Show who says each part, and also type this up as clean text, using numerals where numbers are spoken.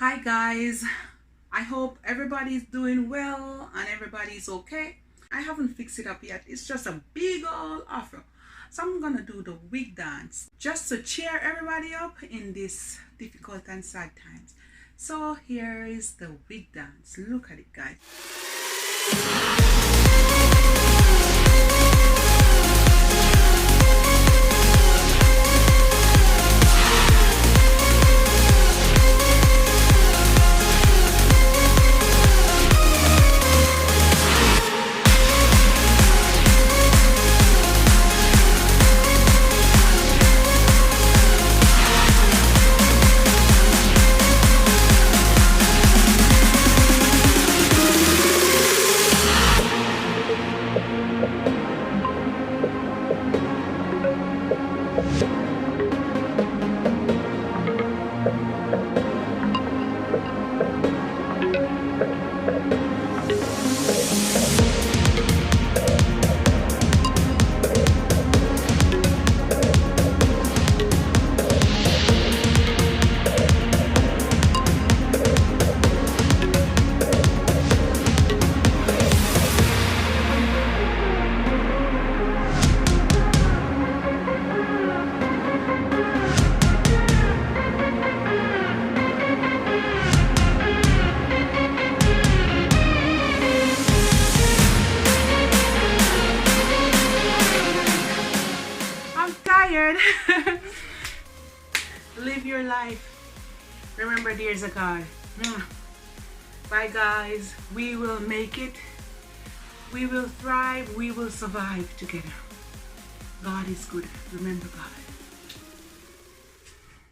Speaker 1: Hi guys, I hope everybody's doing well and everybody's okay. I haven't fixed it up yet. It's just a big old afro. So I'm gonna do the wig dance just to cheer everybody up in this difficult and sad times. So here is the wig dance. Look at it, guys. Tired. Live your life. Remember, there's a God. Bye guys. We will make it. We will thrive. We will survive together. God is good. Remember God.